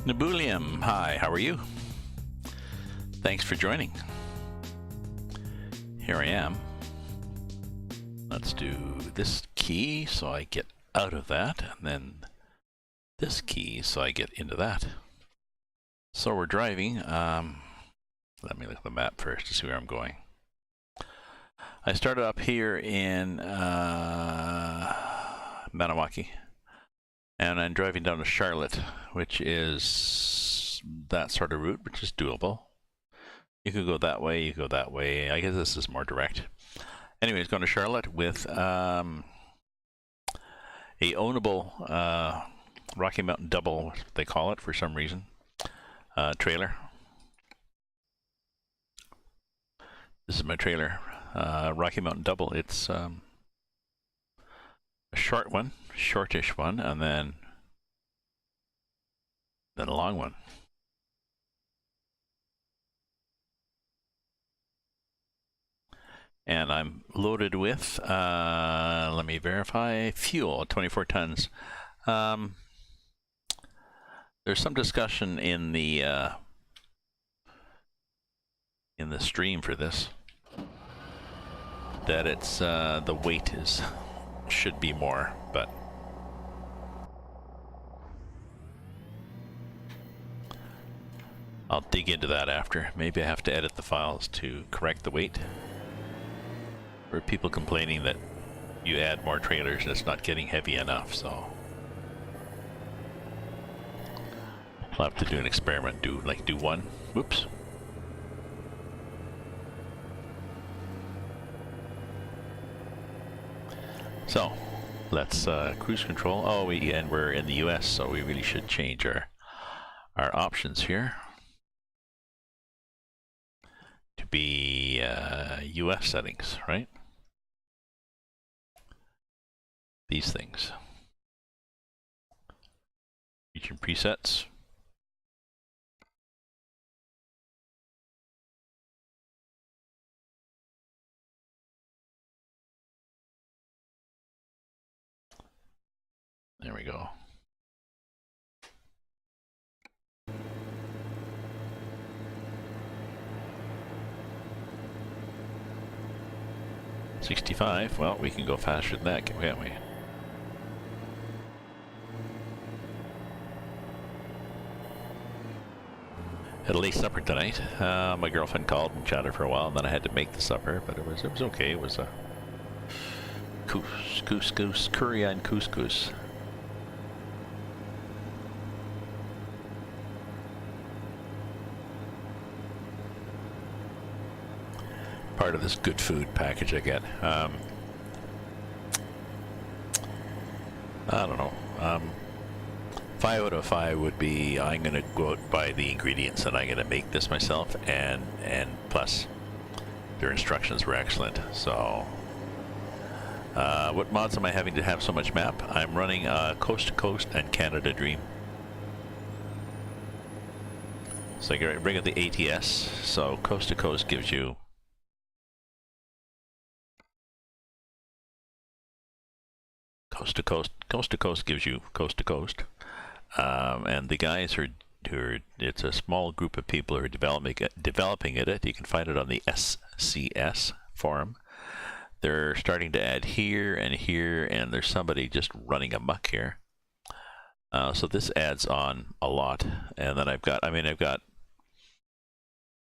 Nebulium, hi, how are you? Thanks for joining. Here I am. Let's do this key so I get out of that, and then this key so I get into that. So we're driving. Let me look at the map first to see where I'm going. I started up here in Maniwaki, and I'm driving down to Charlotte, which is that sort of route, which is doable. You could go that way, you could go that way. I guess this is more direct. Anyways, going to Charlotte with a ownable Rocky Mountain Double, they call it for some reason, trailer. This is my trailer, Rocky Mountain Double. It's a short one, shortish one, and then a long one. And I'm loaded with, let me verify, fuel, 24 tons. There's some discussion in the stream for this that it's the weight should be more, but I'll dig into that after. Maybe I have to edit the files to correct the weight. Or people complaining that you add more trailers and it's not getting heavy enough, so I'll have to do an experiment, do one. Whoops. So let's cruise control. Oh, and we're in the US, so we really should change our options here to be US settings, right? These things. Region presets. There we go. $65. Well, we can go faster than that, can't we? Had a late supper tonight. My girlfriend called and chatted for a while, and then I had to make the supper, but it was okay. It was a couscous, curry and couscous. Part of this good food package I get. I don't know. 5 out of 5 would be I'm gonna go out and buy the ingredients and I'm gonna make this myself, and plus their instructions were excellent. So what mods am I having to have so much map? I'm running Coast to Coast and Canada Dream. So I bring up the ATS. So Coast to Coast gives you Coast to Coast gives you coast to coast, and the guys who are it's a small group of people who are developing it. You can find it on the SCS forum. They're starting to add here, and there's somebody just running amok here. So this adds on a lot, and then I've got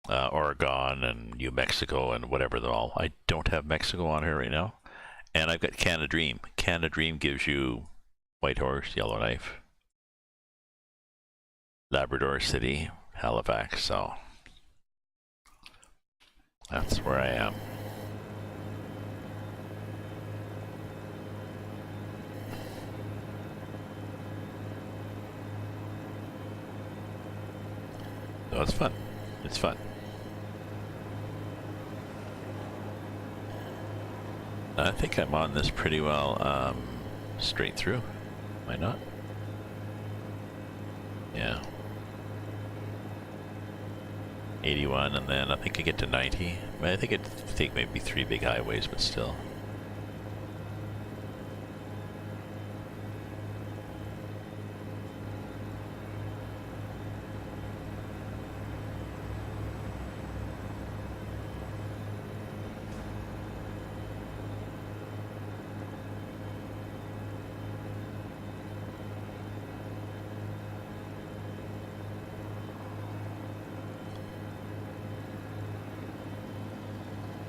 Oregon and New Mexico and whatever they're all. I don't have Mexico on here right now. And I've got Canada Dream. Canada Dream gives you Whitehorse, Yellowknife, Labrador City, Halifax, so that's where I am. So it's fun. It's fun. I think I'm on this pretty well straight through. Why not? Yeah. 81, and then I think I get to 90. I think it'd take maybe 3 big highways, but still.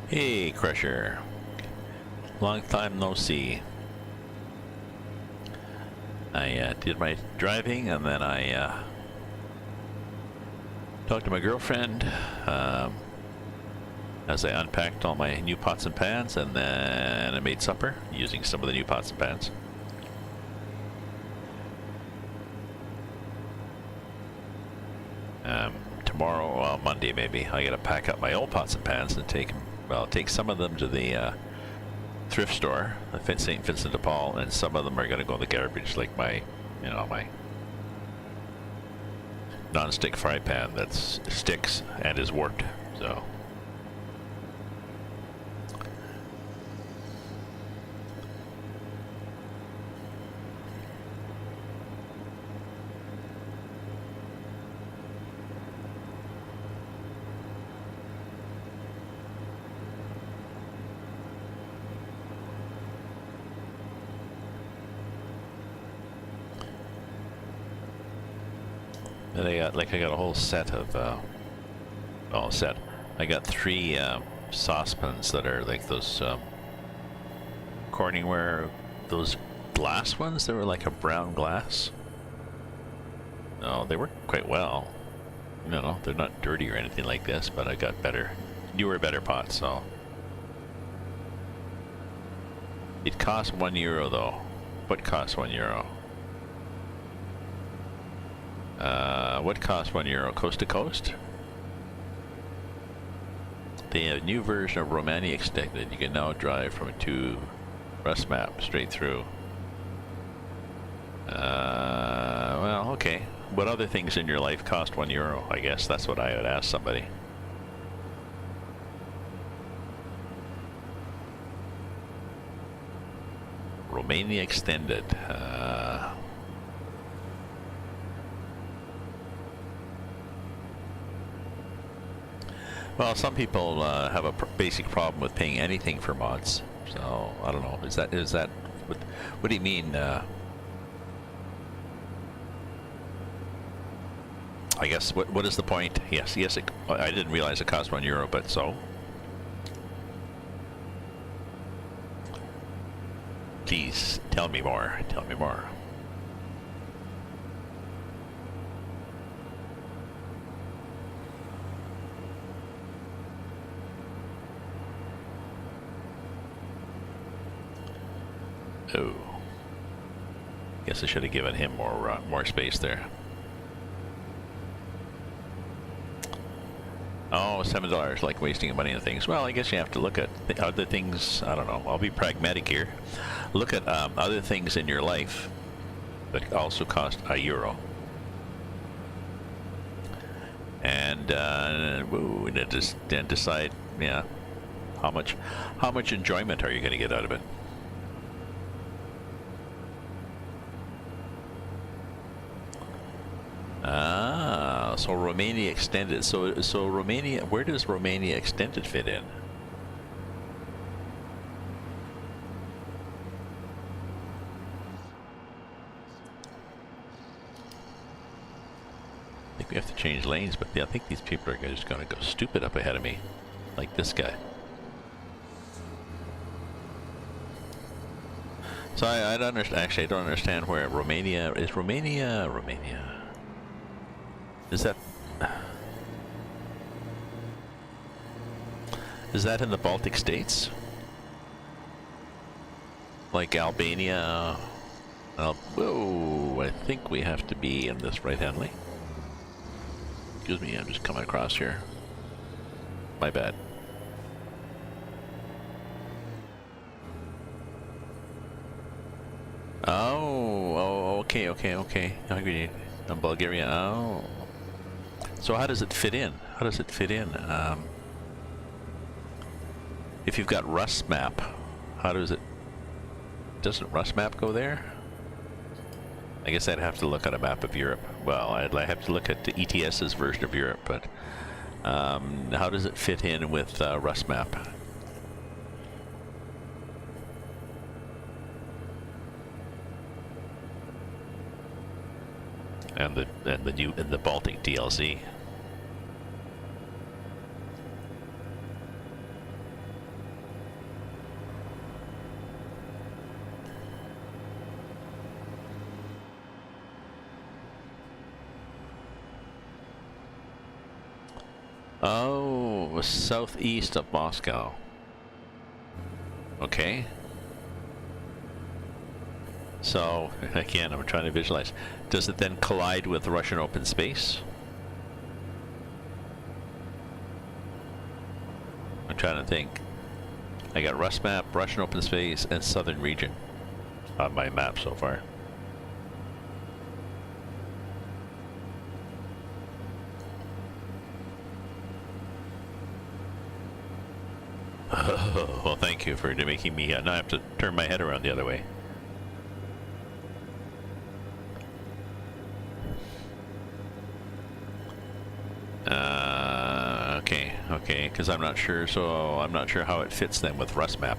Hey, Crusher. Long time no see. I did my driving, and then I talked to my girlfriend as I unpacked all my new pots and pans, and then I made supper using some of the new pots and pans. Tomorrow, well, Monday maybe, I gotta pack up my old pots and pans and take some of them to the thrift store, St. Vincent de Paul, and some of them are gonna go in the garbage, like my non-stick fry pan that sticks and is warped. So. And I got a whole set of, I got 3 saucepans that are like those Corningware, those glass ones that were like a brown glass. No, they work quite well. No, they're not dirty or anything like this, but I got newer, better pots, so. It costs €1 though. What costs €1? What costs €1? Coast to coast? The new version of Romania Extended, you can now drive from to Rust Map straight through. Well, okay. What other things in your life cost €1? I guess that's what I would ask somebody. Romania Extended. Well, some people have a basic problem with paying anything for mods. So I don't know. Is that what do you mean? I guess what is the point? Yes. I didn't realize it cost €1, but so. Please tell me more. Tell me more. Oh, guess I should have given him more space there. Oh, $7, like wasting money on things. Well, I guess you have to look at the other things. I don't know. I'll be pragmatic here. Look at other things in your life that also cost €1, and then decide, yeah, how much enjoyment are you going to get out of it? Ah, so Romania Extended. So Romania, where does Romania Extended fit in? I think we have to change lanes, but I think these people are just going to go stupid up ahead of me, like this guy. So I don't understand. Actually, I don't understand where Romania is. Romania. Is that in the Baltic states? Like Albania? Whoa, I think we have to be in this right-hand lane. Excuse me, I'm just coming across here. My bad. Oh, okay. I'm Bulgaria. Oh. So how does it fit in? If you've got Rust Map, how does it... Doesn't Rust Map go there? I guess I'd have to look at a map of Europe. Well, I'd have to look at the ETS's version of Europe, but how does it fit in with Rust Map? And the Baltic DLC. Oh, southeast of Moscow. Okay. So, again, I'm trying to visualize. Does it then collide with Russian open space? I'm trying to think. I got Rus map, Russian open space, and southern region on my map so far. Oh, well, thank you for making me. Now I have to turn my head around the other way. Okay, because I'm not sure. So I'm not sure how it fits then with Rus map,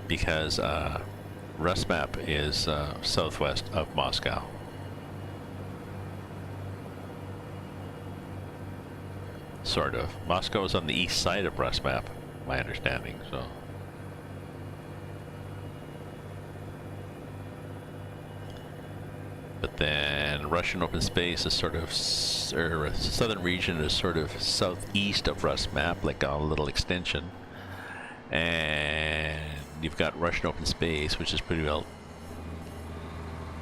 because Rus map is southwest of Moscow. Sort of. Moscow is on the east side of Rus map, my understanding. So. But then Russian open space is sort of, or southern region is sort of southeast of Rus map, like a little extension. And you've got Russian open space, which is pretty well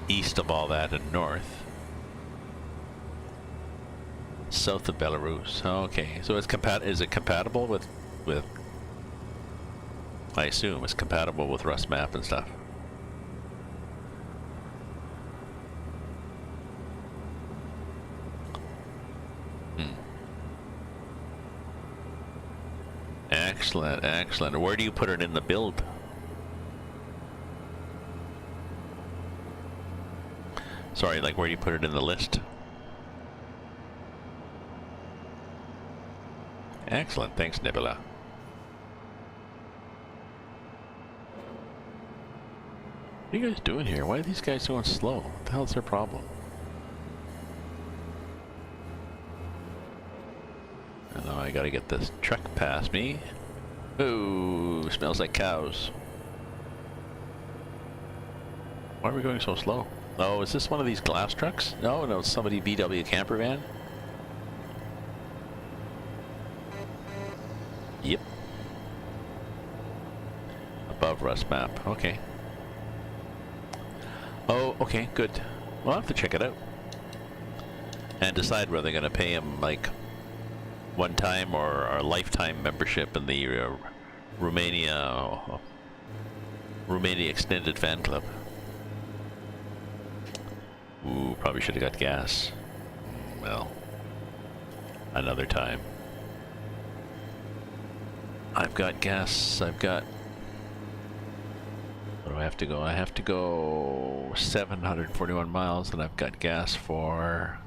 east of all that and north. South of Belarus. Okay, so it's is it compatible with? I assume it's compatible with Rus map and stuff. Excellent, excellent. Where do you put it in the build? Sorry, like where do you put it in the list? Excellent, thanks, Nebula. What are you guys doing here? Why are these guys going slow? What the hell's their problem? I know I gotta get this truck past me. Ooh, smells like cows. Why are we going so slow? Oh, is this one of these glass trucks? No, it's somebody VW camper van. Yep. Above Rus map. Okay. Oh, okay, good. We'll have to check it out. And decide whether they're going to pay him, like, one time or a lifetime membership in the Romania Extended Fan Club. Ooh, probably should have got gas. Well, another time. I've got gas. Where do I have to go? I have to go 741 miles, and I've got gas for,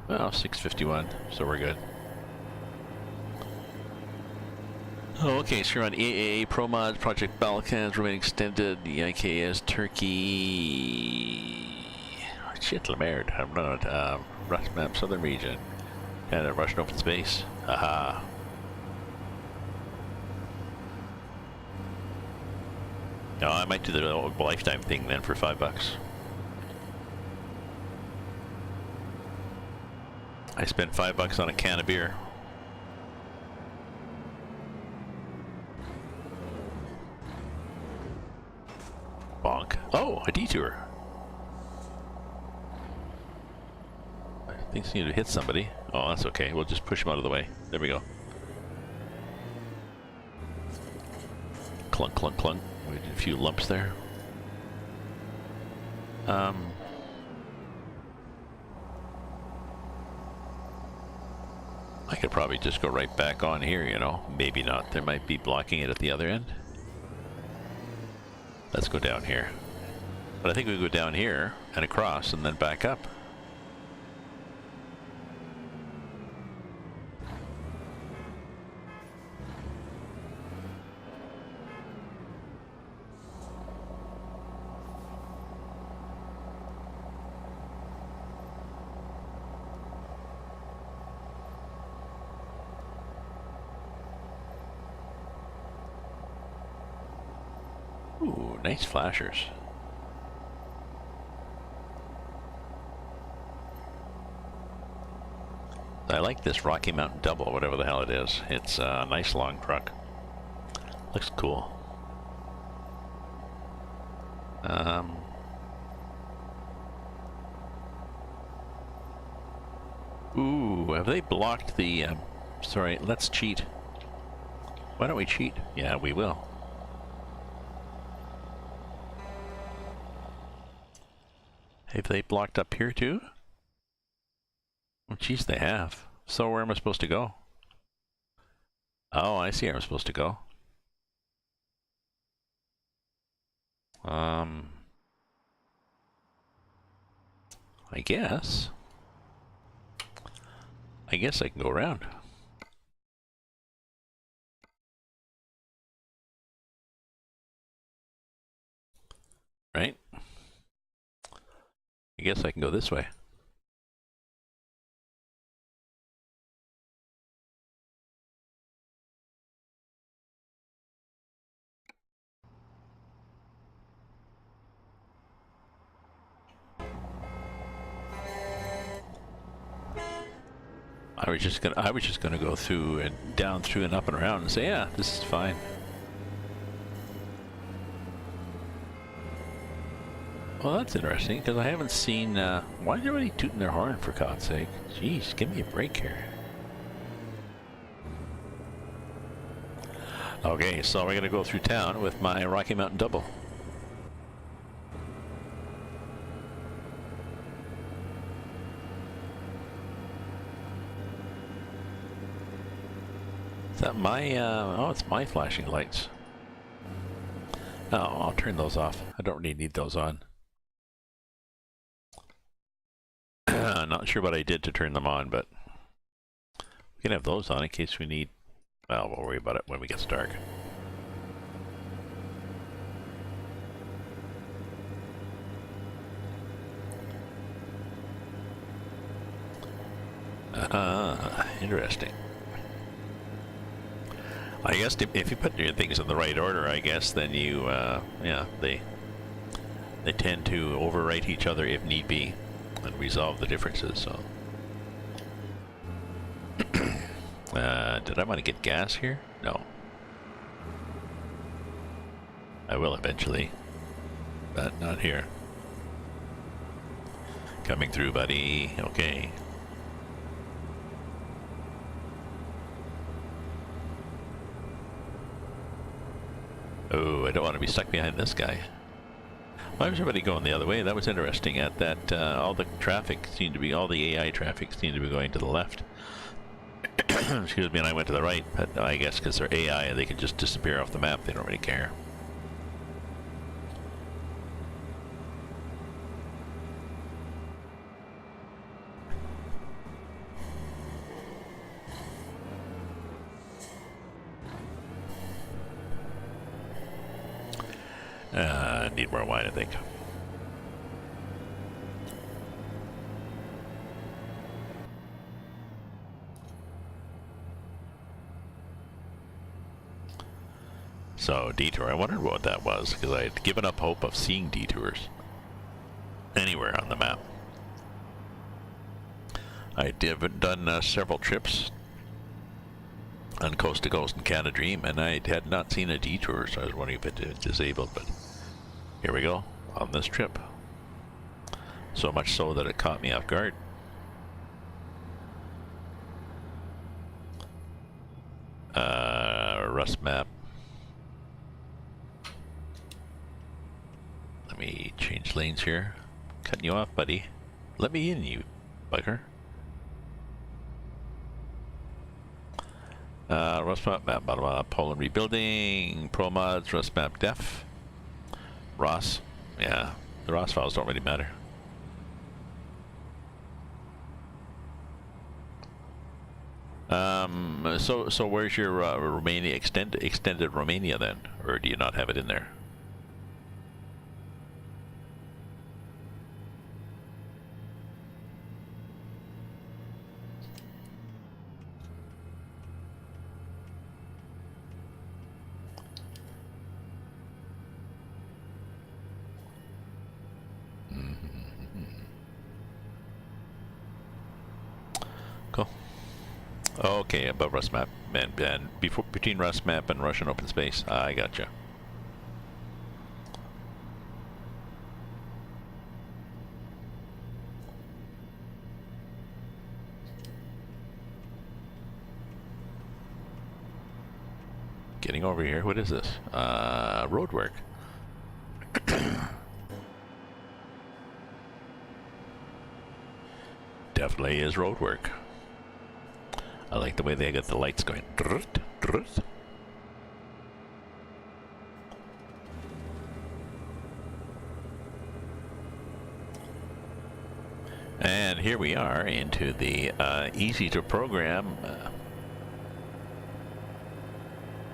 well, 651, so we're good. Oh, okay, so you're on AAA, ProMods, Project Balkans, Romania Extended, the ATS, Turkey, shit, Lamerd, I'm not, Rus map, Southern Region, Canada, Russian open space, aha. No, I might do the lifetime thing then for $5. I spent $5 on a can of beer. Bonk. Oh, a detour. I think you need to hit somebody. Oh, that's okay. We'll just push him out of the way. There we go. Clunk, clunk, clunk. We did a few lumps there. I could probably just go right back on here, you know. Maybe not. There might be blocking it at the other end. Let's go down here. But I think we go down here and across and then back up. Ooh, nice flashers. I like this Rocky Mountain Double, whatever the hell it is. It's a nice long truck. Looks cool. Ooh, have they blocked the... sorry, let's cheat. Why don't we cheat? Yeah, we will. Have they blocked up here too? Oh, geez, they have. So where am I supposed to go? Oh, I see where I'm supposed to go. I guess I can go around. Right? I guess I can go this way. I was just gonna go through and down through and up and around and say, yeah, this is fine. Well, that's interesting, because I haven't seen, why is everybody tooting their horn, for God's sake? Jeez, give me a break here. Okay, so we're gonna go through town with my Rocky Mountain Double. Is that my, oh, it's my flashing lights. Oh, I'll turn those off. I don't really need those on. Not sure what I did to turn them on, but we can have those on in case we need. Well, we'll worry about it when we get dark. Interesting. I guess if you put your things in the right order, I guess then you, yeah, they tend to overwrite each other if need be, and resolve the differences. So, did I want to get gas here? No. I will eventually, but not here. Coming through, buddy. Okay. Oh, I don't want to be stuck behind this guy. Why was everybody going the other way? That was interesting. At that, all the traffic seemed to be, all the AI traffic seemed to be going to the left. Excuse me, and I went to the right, but I guess because they're AI, they can just disappear off the map. They don't really care. Need more wine, I think. So, detour. I wondered what that was, because I had given up hope of seeing detours anywhere on the map. I have done several trips on Coast to Coast and Canada Dream, and I had not seen a detour, so I was wondering if it was disabled, but here we go, on this trip. So much so that it caught me off guard. Rust map. Let me change lanes here. Cutting you off, buddy. Let me in, you bugger. Rust map, Poland rebuilding, Pro mods, Rust map def. ROS, yeah, the ROS files don't really matter. So where's your Romania extended Romania then, or do you not have it in there? Cool. Okay, above Rust map and before between Rust map and Russian open space. I gotcha. Getting over here. What is this? Road work. Definitely is road work. I like the way they got the lights going. And here we are into the easy to program,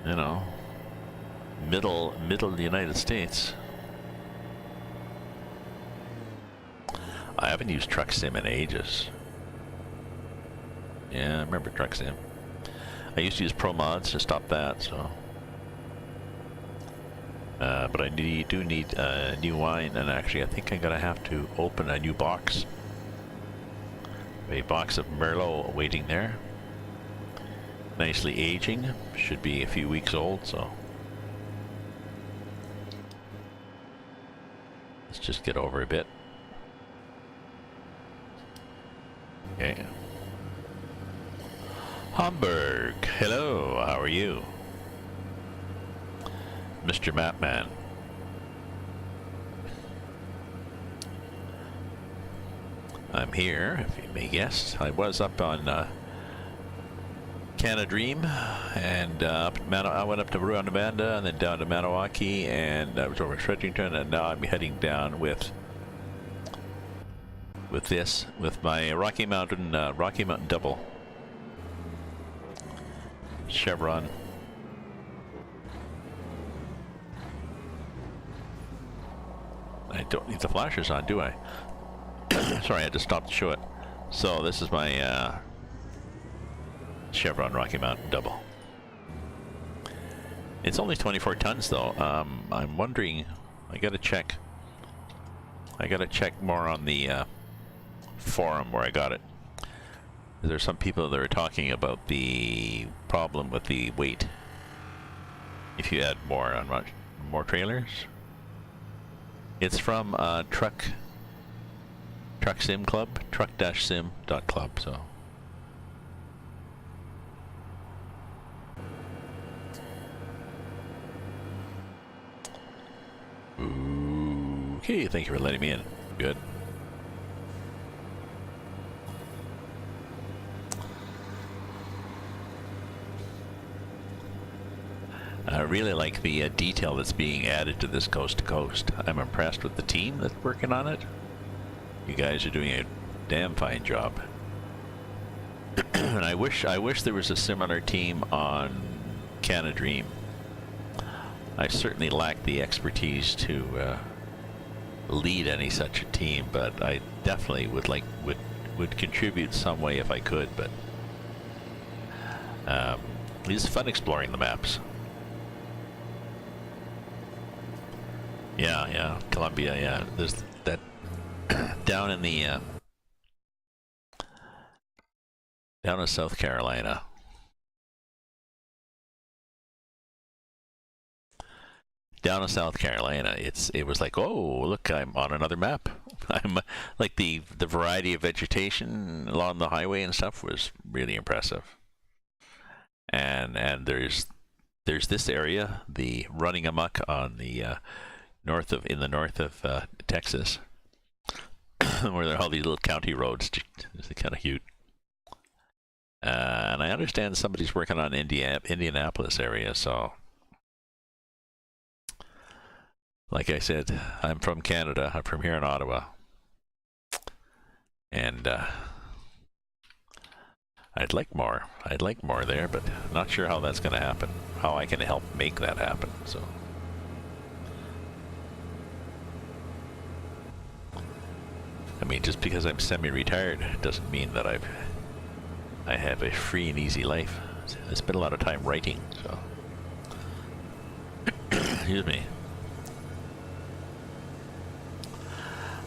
you know, middle United States. I haven't used Truck Sim in ages. Yeah, I remember Truck Sim. I used to use Pro Mods to stop that, so. But I do need new wine, and actually I think I'm gonna have to open a new box. A box of Merlot waiting there. Nicely aging, should be a few weeks old, so. Let's just get over a bit. Okay. Hamburg, hello, how are you? Mr. Mapman. I'm here, if you may guess. I was up on Canada Dream, and I went up to Rwanda and then down to Maniwaki, and I was over in Fredericton, and now I'm heading down with my Rocky Mountain double Chevron. I don't need the flashers on, do I? Sorry, I had to stop to show it. So this is my Chevron Rocky Mountain double. It's only 24 tons though. I'm wondering, I gotta check more on the forum where I got it. There's some people that are talking about the problem with the weight if you add more trailers. It's from Truck Sim Club, truck-sim.club, so. Okay, thank you for letting me in. Good. I really like the detail that's being added to this coast to coast. I'm impressed with the team that's working on it. You guys are doing a damn fine job. And I wish there was a similar team on Canada Dream. I certainly lack the expertise to lead any such a team, but I definitely would contribute some way if I could. But it's fun exploring the maps. Yeah, Columbia. Yeah, there's that down in the down in South Carolina. Down in South Carolina, it was like, oh, look, I'm on another map. I'm like the variety of vegetation along the highway and stuff was really impressive. And there's this area, the running amok on the north of Texas, where there are all these little county roads. It's kind of cute. And I understand somebody's working on Indianapolis area, so. Like I said, I'm from Canada. I'm from here in Ottawa. And I'd like more. I'd like more there, but not sure how that's going to happen. How I can help make that happen. So, I mean, just because I'm semi-retired doesn't mean that I have a free and easy life. I spend a lot of time writing, so. Excuse me.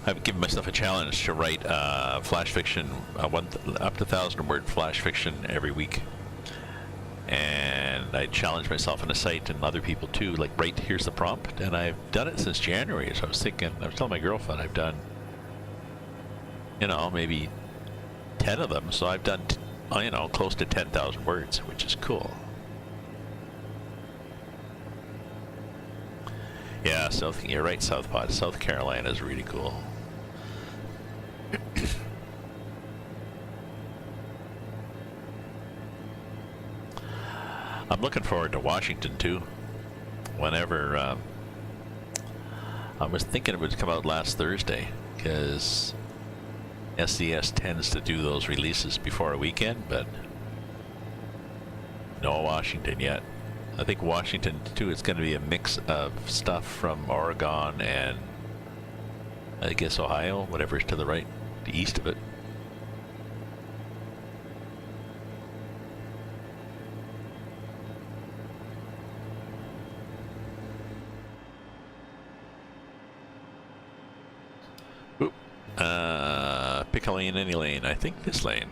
I've given myself a challenge to write flash fiction, up to 1,000-word flash fiction every week. And I challenged myself on the site and other people too, like, right, here's the prompt. And I've done it since January, so I was telling my girlfriend I've done, you know, maybe 10 of them. So I've done, you know, close to 10,000 words, which is cool. Yeah, you're right, South Carolina is really cool. I'm looking forward to Washington too. Whenever I was thinking it would come out last Thursday, because SCS tends to do those releases before a weekend, but no Washington yet. I think Washington too, it's going to be a mix of stuff from Oregon and I guess Ohio, whatever's to the right, the east of it. Oop. Pick a lane, any lane. I think this lane.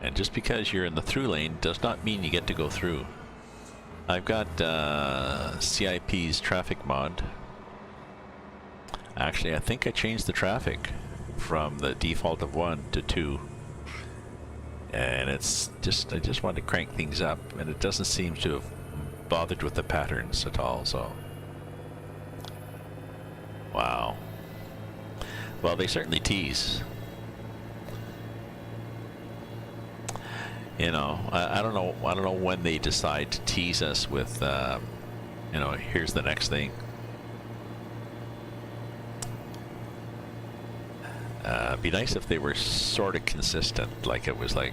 And just because you're in the through lane does not mean you get to go through. I've got CIP's traffic mod. Actually, I think I changed the traffic from the default of 1 to 2. And it's just, I just wanted to crank things up, and it doesn't seem to have bothered with the patterns at all, so. Wow. Well, they certainly tease. You know, I don't know when they decide to tease us with, you know, here's the next thing. Be nice if they were sort of consistent, like it was like,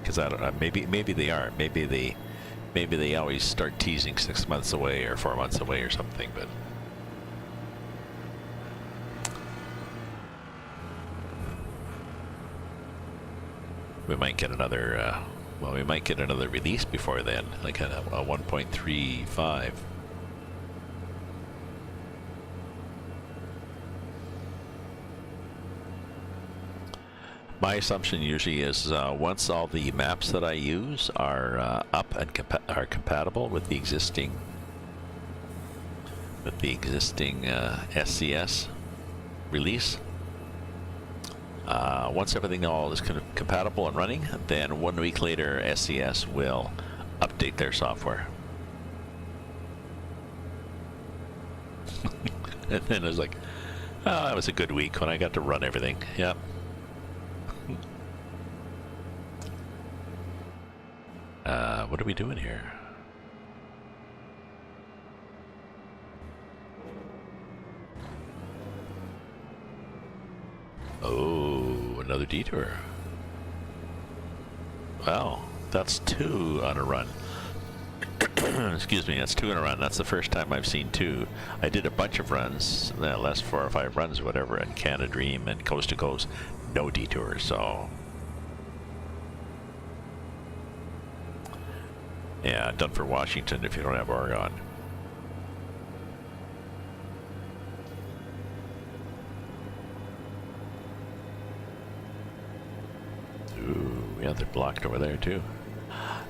because I don't know, maybe they are, maybe they always start teasing 6 months away or 4 months away or something, but. We might get another, well, we might get another release before then, like a 1.35. My assumption usually is once all the maps that I use are up and are compatible with the existing SCS release. Once everything all is compatible and running, then 1 week later SCS will update their software. And then I was like, oh, that was a good week when I got to run everything. Yep. What are we doing here? Oh, another detour. Wow, that's 2 on a run. Excuse me, that's 2 in a run. That's the first time I've seen 2. I did a bunch of runs, last 4 or 5 runs or whatever, in Canada Dream and Coast to Coast, no detours, so. Yeah, done for Washington if you don't have Oregon. Ooh, yeah, they're blocked over there too.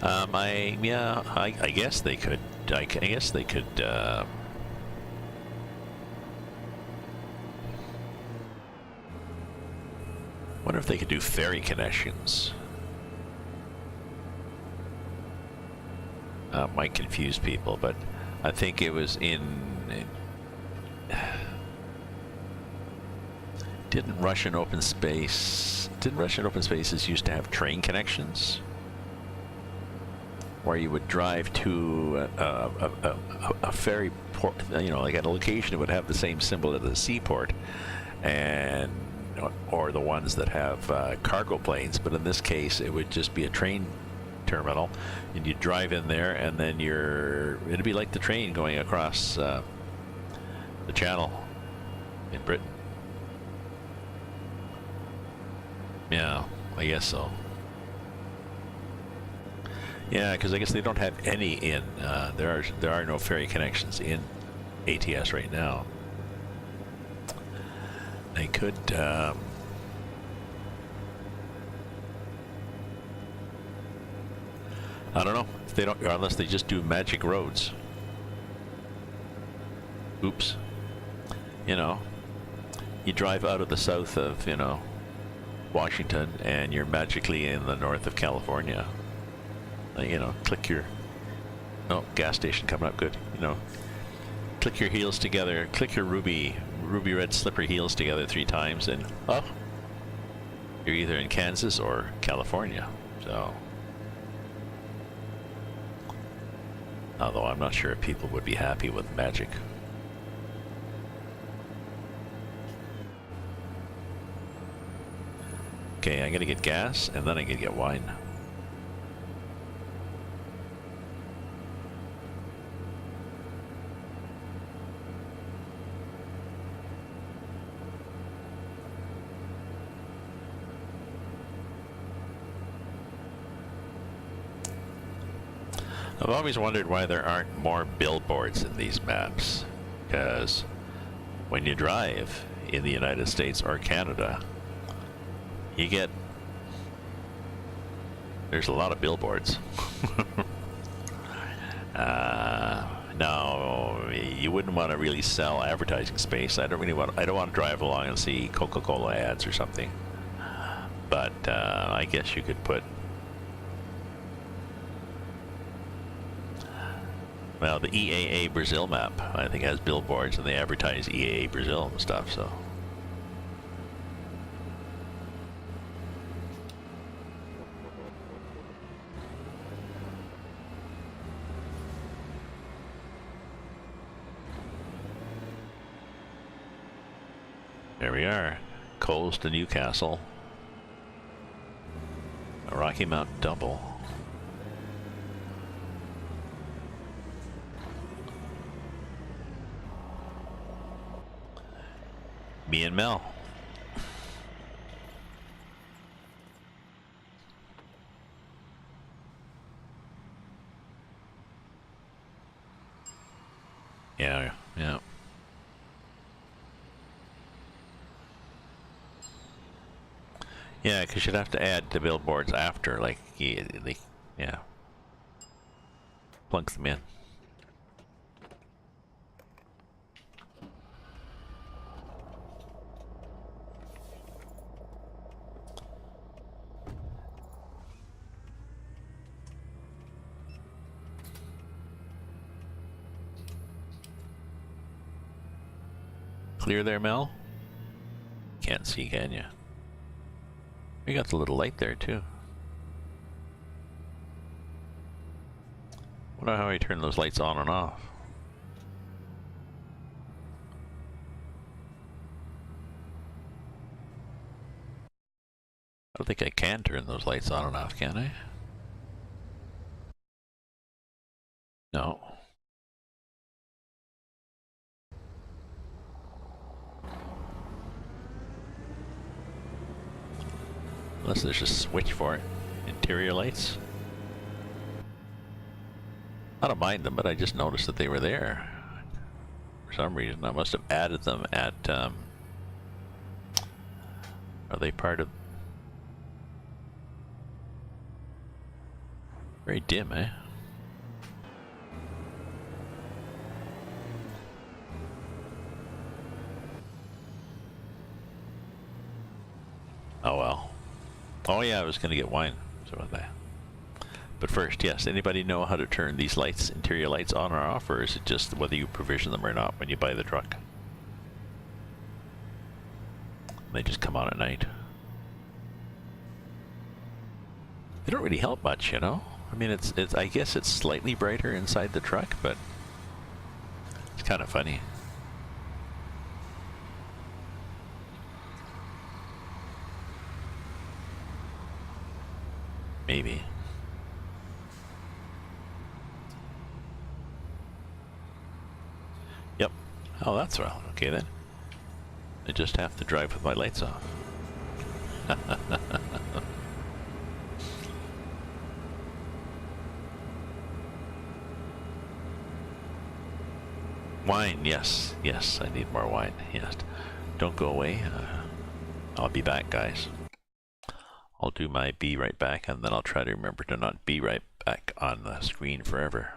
I guess they could. I guess they could. Wonder if they could do ferry connections. Might confuse people, but I think it was didn't Russian open space? Didn't Russian open spaces used to have train connections, where you would drive to a ferry port, you know, like at a location that would have the same symbol as a seaport, and or the ones that have cargo planes, but in this case it would just be a train terminal, and you drive in there, and then it'd be like the train going across the channel in Britain. Yeah, I guess so. Yeah, because I guess they don't have any in. There are no ferry connections in ATS right now. They could, I don't know. If they don't, unless they just do magic roads. Oops. You know, you drive out of the south of, you know, Washington, and you're magically in the north of California. You know, click your, oh, gas station coming up, good. You know, click your heels together, click your ruby red slippery heels together 3 times, and oh, you're either in Kansas or California. So, although I'm not sure if people would be happy with magic. Okay, I'm gonna get gas, and then I'm gonna get wine. I've always wondered why there aren't more billboards in these maps, because when you drive in the United States or Canada, you get, there's a lot of billboards. No, you wouldn't want to really sell advertising space. I don't want to drive along and see Coca-Cola ads or something. But I guess you could put, well, the EAA Brazil map, I think, has billboards, and they advertise EAA Brazil and stuff, so. There we are, Coles to Newcastle, a Rocky Mountain double. Me and Mel. Yeah, yeah. Yeah, because you'd have to add the billboards after, like, yeah. Plunk them in. Clear there, Mel? Can't see, can you? We got the little light there, too. Wonder how I turn those lights on and off. I don't think I can turn those lights on and off, can I? No. Unless there's a switch for it. Interior lights. I don't mind them, but I just noticed that they were there. For some reason, I must have added them at, are they part of... Very dim, eh? Oh well. Oh yeah, I was gonna get wine. So about that. But first, yes, anybody know how to turn these lights, interior lights, on or off, or is it just whether you provision them or not when you buy the truck? They just come on at night. They don't really help much, you know? I mean, it's I guess it's slightly brighter inside the truck, but it's kind of funny. Maybe. Yep. Oh, that's right. Okay then. I just have to drive with my lights off. Wine, yes. Yes, I need more wine, yes. Don't go away. I'll be back, guys. I'll do my be right back, and then I'll try to remember to not be right back on the screen forever.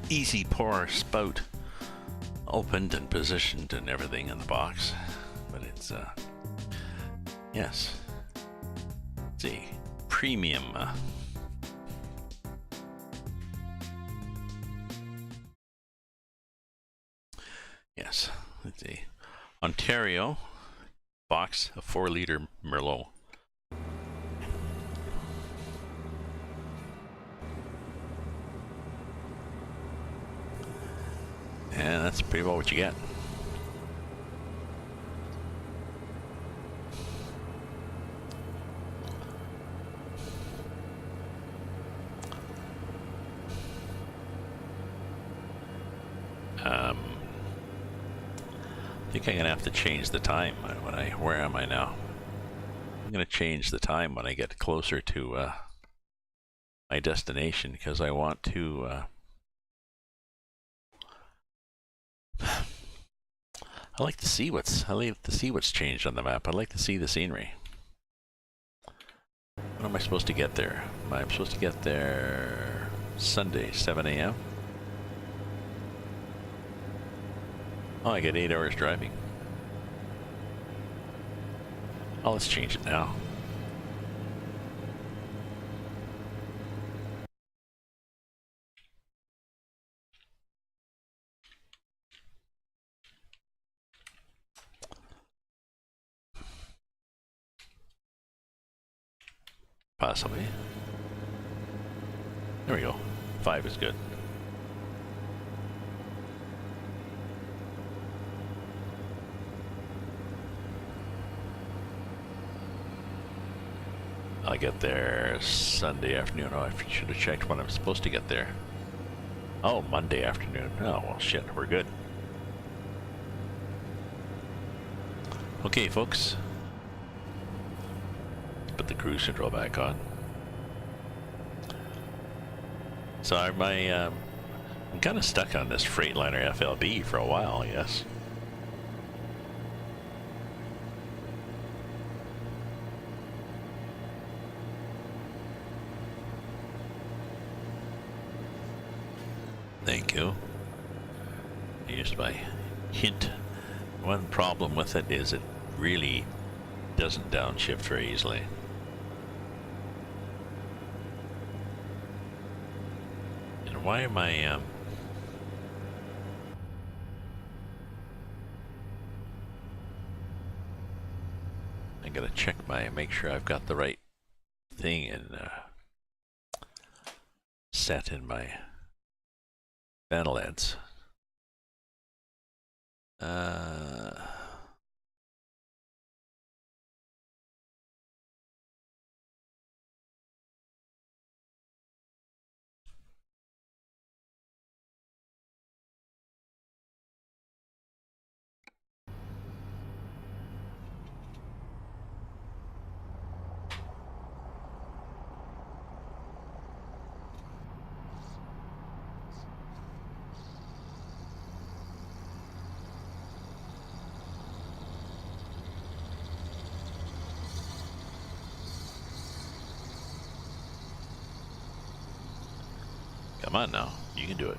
Easy pour spout opened and positioned and everything in the box, but it's yes, it's a premium yes, it's a Ontario box, a 4-liter Merlot. And that's pretty well what you get. I think I'm gonna have to change the time when where am I now? I'm gonna change the time when I get closer to my destination, because I want to I like to see what's changed on the map. I'd like to see the scenery. When am I supposed to get there? I'm supposed to get there Sunday, 7 a.m. Oh, I get 8 hours driving. Oh, let's change it now. Possibly. There we go. 5 is good. I'll get there Sunday afternoon. Oh, I should have checked when I'm supposed to get there. Oh, Monday afternoon. Oh, well, shit, we're good. Okay, folks. Let's put the cruise control back on. So I'm kind of stuck on this Freightliner FLB for a while, I guess. Thank you. Here's my hint. One problem with it is it really doesn't downshift very easily. And why am I gotta check make sure I've got the right thing in set in my panel heads. Come on now, you can do it.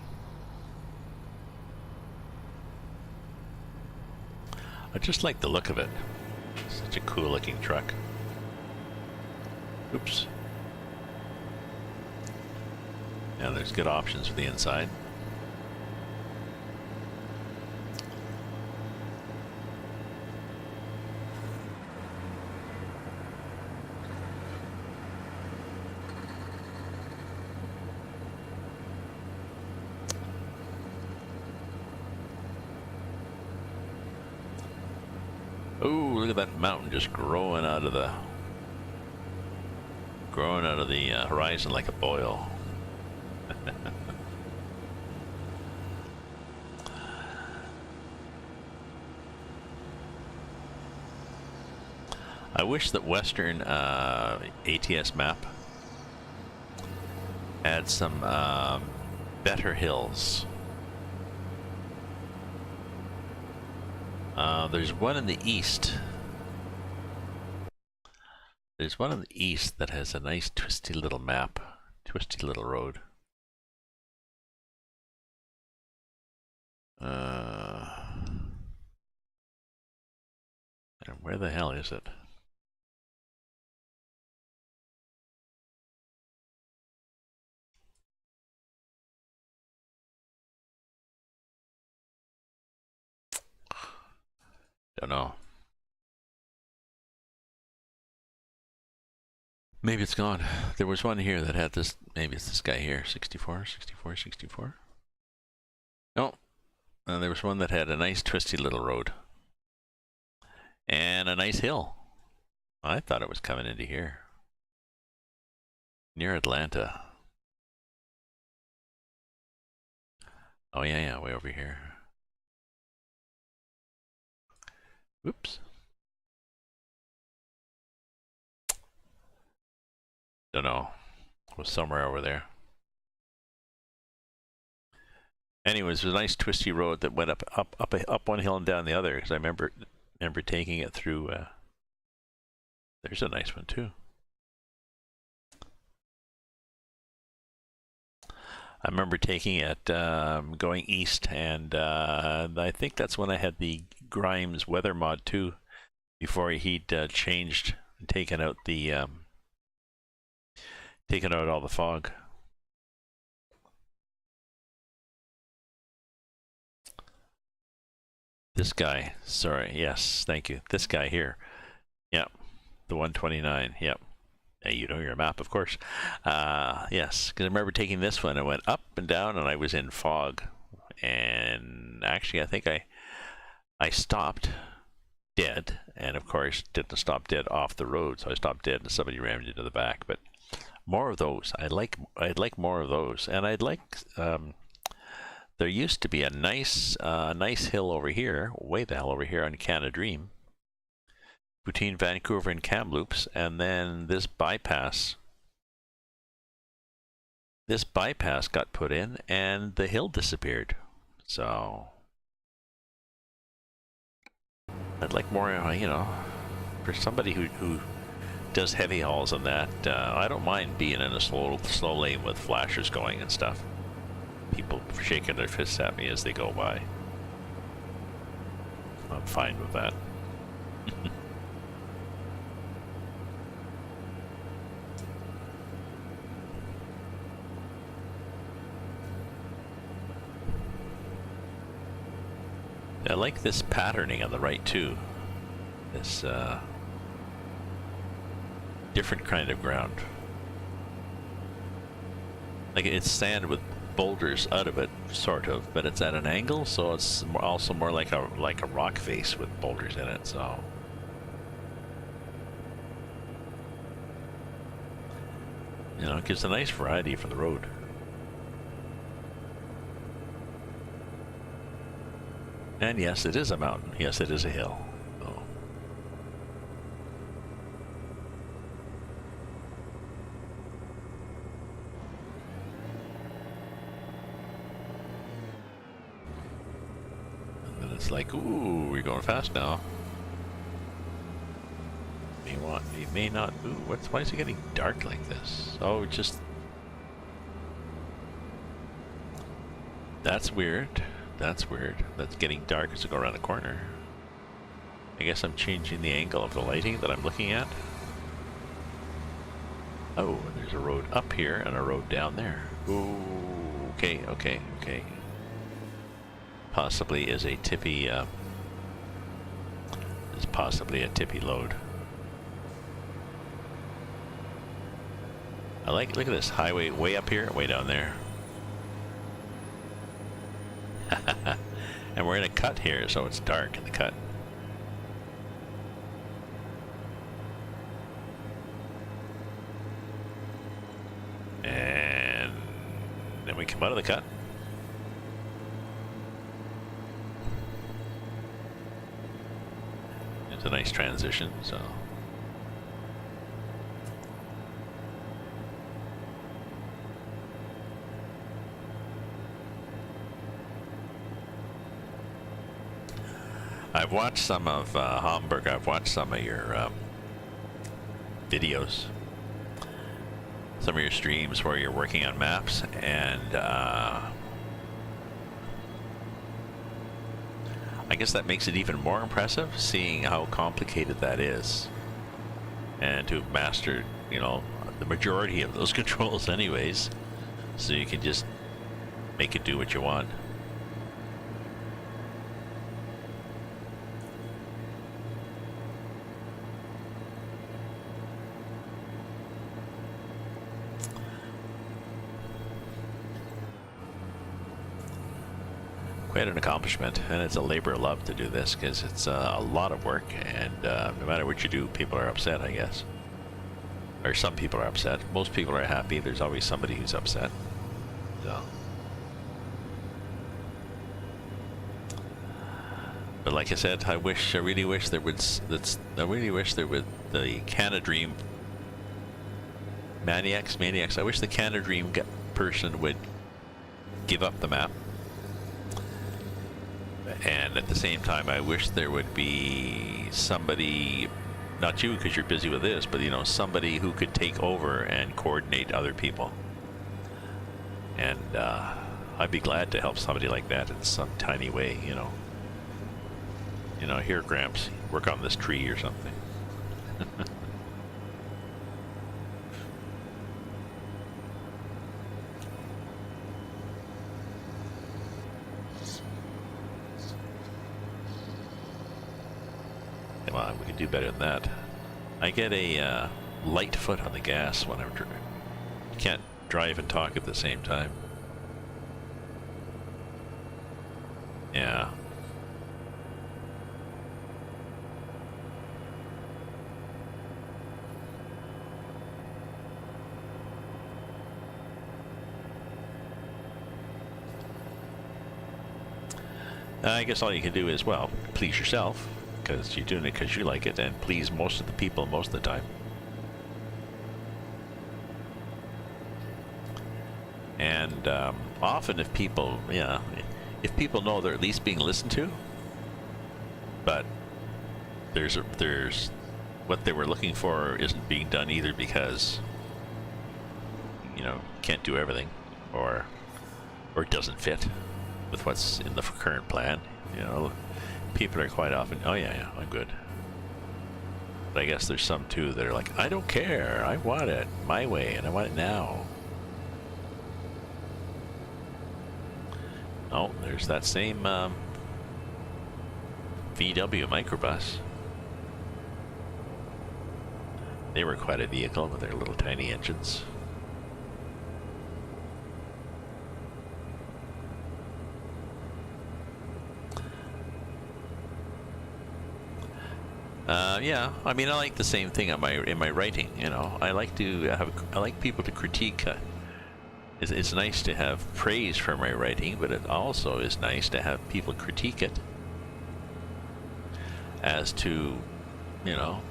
I just like the look of it. Such a cool looking truck. Oops. Yeah, there's good options for the inside. Oh, look at that mountain just growing out of the horizon like a boil. I wish that Western ATS map had some better hills. There's one in the east. There's one in the east that has a nice twisty little map, twisty little road. And where the hell is it? Don't know. Maybe it's gone. There was one here that had this. Maybe it's this guy here. 64, 64, 64. No. There was one that had a nice twisty little road. And a nice hill. I thought it was coming into here. Near Atlanta. Oh yeah, yeah, way over here. Oops. Don't know. It was somewhere over there. Anyways, it was a nice twisty road that went up one hill and down the other. Because I remember taking it through. There's a nice one too. I remember taking it going east, and I think that's when I had the Grimes weather mod too. Before he'd changed and taken out all the fog. This guy, sorry, yes, thank you. This guy here, yep, the 129, yep. You know your map, of course. Yes, because I remember taking this one. I went up and down, and I was in fog. And actually, I think I stopped dead, and of course didn't stop dead off the road. So I stopped dead, and somebody rammed into the back. But more of those. I'd like more of those, and I'd like. There used to be a nice hill over here, way the hell over here on Canada Dream, between Vancouver and Kamloops, and then this bypass got put in and the hill disappeared. So I'd like more, you know, for somebody who does heavy hauls on that. I don't mind being in a slow lane with flashers going and stuff. People shaking their fists at me as they go by. I'm fine with that. I like this patterning on the right too. This different kind of ground. Like it's sand with boulders out of it, sort of, but it's at an angle, so it's also more like a rock face with boulders in it. So you know, it gives a nice variety for the road. And yes, it is a mountain. Yes, it is a hill. Oh. And then it's like, ooh, we're going fast now. You may not. Ooh, why is it getting dark like this? Oh, just. That's weird. That's weird. That's getting dark as I go around the corner. I guess I'm changing the angle of the lighting that I'm looking at. Oh, there's a road up here and a road down there. Ooh, okay. Possibly is a tippy, is possibly a tippy load. Look at this highway way up here, way down there. And we're in a cut here, so it's dark in the cut. And then we come out of the cut. It's a nice transition, so. I've watched some of Hamburg. I've watched some of your videos, some of your streams where you're working on maps, and I guess that makes it even more impressive, seeing how complicated that is, and to have mastered, you know, the majority of those controls anyways, so you can just make it do what you want. Quite an accomplishment, and it's a labor of love to do this, because it's a lot of work, and no matter what you do, people are upset, I guess. Or some people are upset. Most people are happy. There's always somebody who's upset. So. But like I said, I really wish there would the Canada Dream maniacs. I wish the Canada Dream person would give up the map. And at the same time, I wish there would be somebody, not you because you're busy with this, but you know, somebody who could take over and coordinate other people. And I'd be glad to help somebody like that in some tiny way, you know. You know, here, Gramps, work on this tree or something. Come on, we can do better than that. I get a light foot on the gas when I'm driving. You can't drive and talk at the same time. Yeah. I guess all you can do is, well, please yourself, because you're doing it because you like it, and please most of the people most of the time. And often if people, yeah, if people know they're at least being listened to, but there's what they were looking for isn't being done either because, you know, can't do everything, or it doesn't fit with what's in the current plan. You know, people are quite often, oh yeah, I'm good. But I guess there's some too that are like, I don't care, I want it my way and I want it now. Oh, there's that same VW microbus. They were quite a vehicle with their little tiny engines. Yeah, I mean, I like the same thing in my writing. You know, I like people to critique. It's nice to have praise for my writing, but it also is nice to have people critique it as to, you know,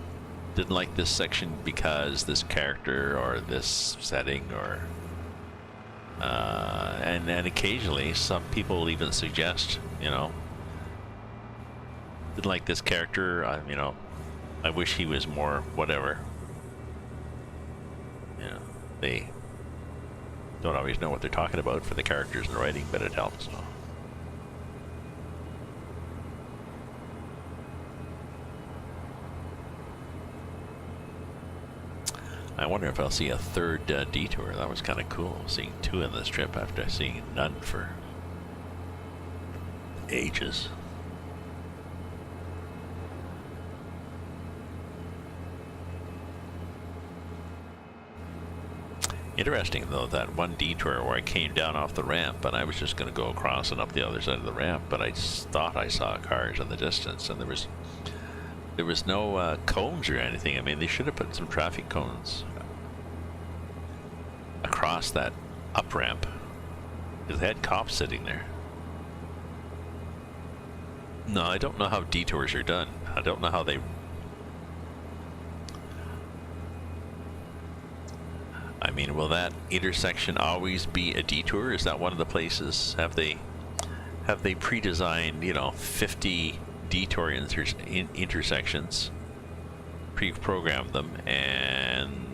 didn't like this section because this character or this setting, or and occasionally some people will even suggest, you know, didn't like this character, you know, I wish he was more whatever. You know, they don't always know what they're talking about for the characters in the writing, but it helps. So. I wonder if I'll see a third detour. That was kind of cool, seeing two in this trip after seeing none for ages. Interesting though, that one detour where I came down off the ramp and I was just going to go across and up the other side of the ramp, but I thought I saw cars in the distance, and there was no cones or anything. I mean, they should have put some traffic cones across that up ramp because they had cops sitting there. No, I don't know how detours are done. I don't know how they. I mean, will that intersection always be a detour? Is that one of the places? Have they pre-designed, you know, 50 detour intersections, pre-programmed them, and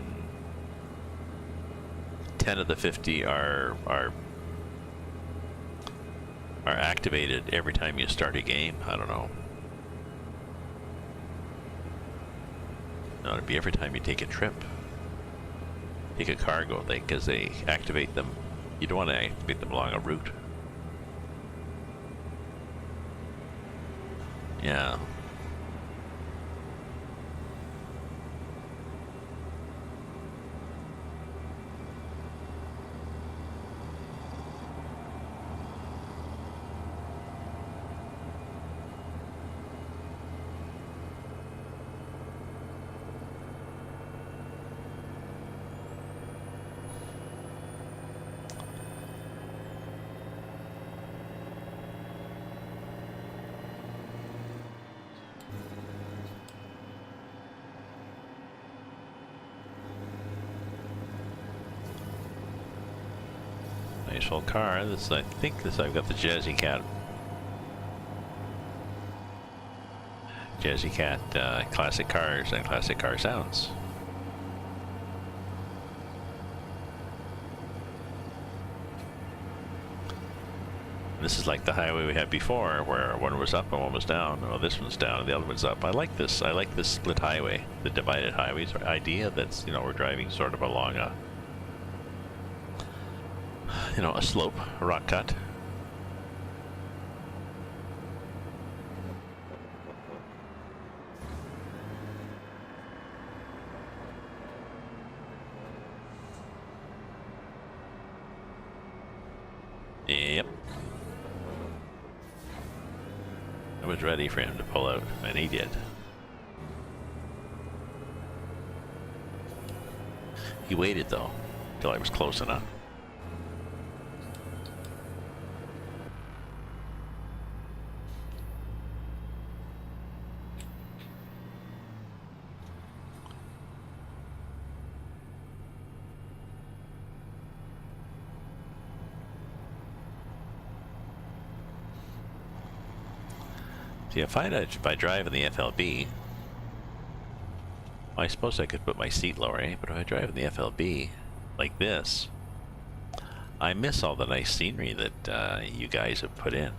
10 of the 50 are activated every time you start a game? I don't know. No, it'd be every time you take a trip. Take a cargo thing, because they activate them. You don't want to activate them along a route. Yeah. Nice old car. I think I've got the Jazzy Cat. Jazzy Cat classic cars and classic car sounds. This is like the highway we had before, where one was up and one was down. Oh, this one's down and the other one's up. I like this. I like this split highway, the divided highways idea. That's, you know, we're driving sort of along a, you know, a slope, a rock cut. Yep. I was ready for him to pull out, and he did. He waited, though, till I was close enough. See, I find that if I drive in the FLB, I suppose I could put my seat lower, eh? But if I drive in the FLB like this, I miss all the nice scenery that you guys have put in.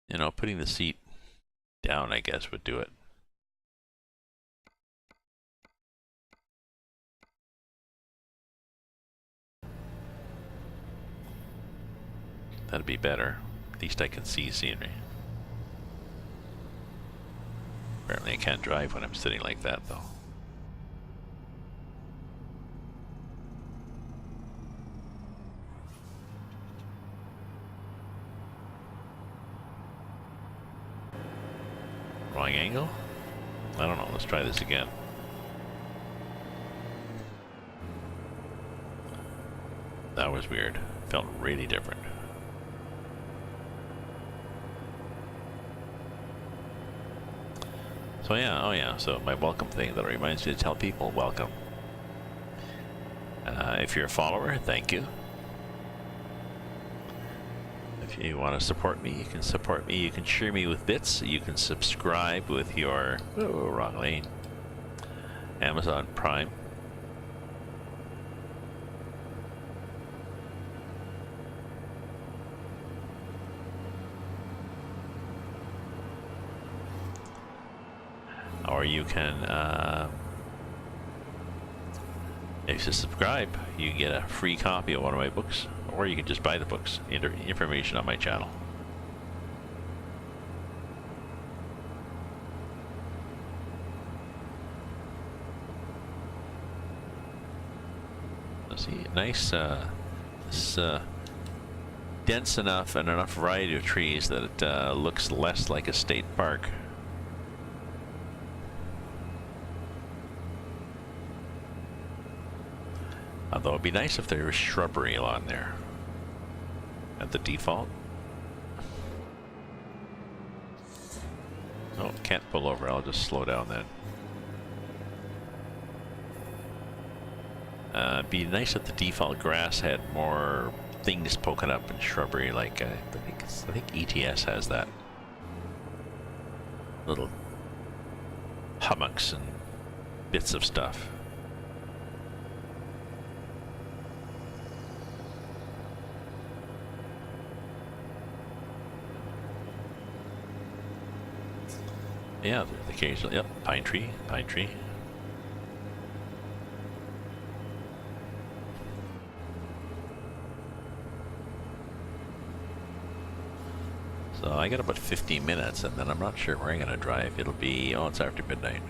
You know, putting the seat down, I guess, would do it. That'd be better. At least I can see scenery. Apparently I can't drive when I'm sitting like that, though. Wrong angle? I don't know. Let's try this again. That was weird. Felt really different. So yeah, oh yeah, so my welcome thing that reminds me to tell people welcome. If you're a follower, thank you. If you want to support me, you can support me. You can share me with bits. You can subscribe with your, oh, wrong lane, Amazon Prime. Or you can, if you subscribe, you get a free copy of one of my books, or you can just buy the books. Information on my channel. See, nice, this, dense enough and enough variety of trees that it looks less like a state park. Although it'd be nice if there was shrubbery along there at the default. Oh, can't pull over. I'll just slow down then. It'd be nice if the default grass had more things poking up and shrubbery, like I think ATS has that. Little hummocks and bits of stuff. Yeah, the occasional, yep, pine tree, pine tree. So I got about 15 minutes, and then I'm not sure where I'm gonna drive. It'll be, oh, it's after midnight.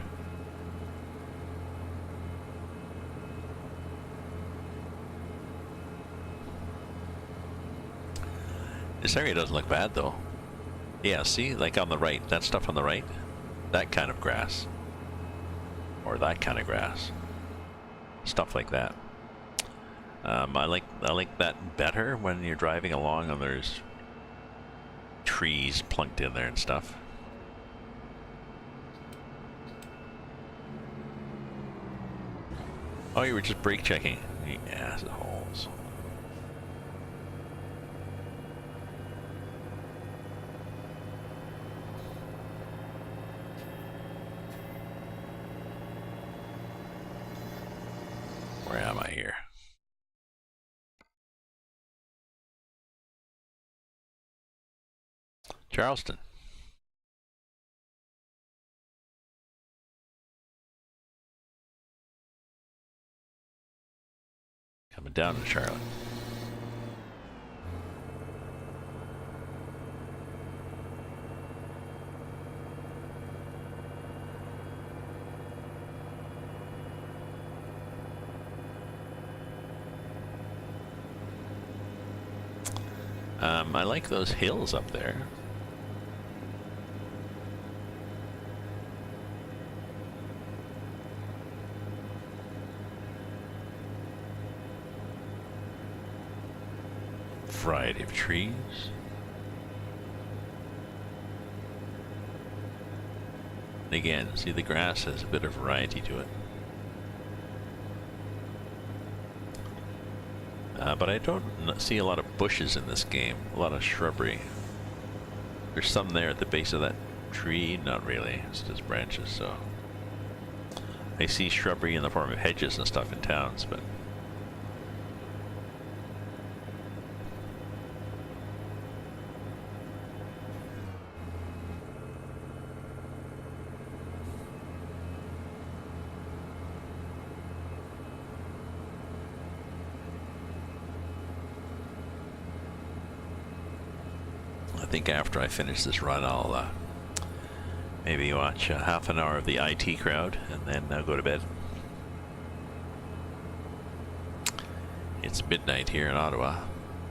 This area doesn't look bad though. Yeah, see, like on the right, that stuff on the right, that kind of grass, or that kind of grass, stuff like that. I like that better when you're driving along and there's trees plunked in there and stuff. Oh, you were just brake checking. You assholes. Where am I here? Charleston. Coming down to Charlotte. I like those hills up there. Variety of trees. Again, see, the grass has a bit of variety to it. But I don't see a lot of bushes in this game, a lot of shrubbery. There's some there at the base of that tree, not really, it's just branches, so. I see shrubbery in the form of hedges and stuff in towns, but I think after I finish this run, I'll maybe watch half an hour of the IT crowd and then go to bed. It's midnight here in Ottawa,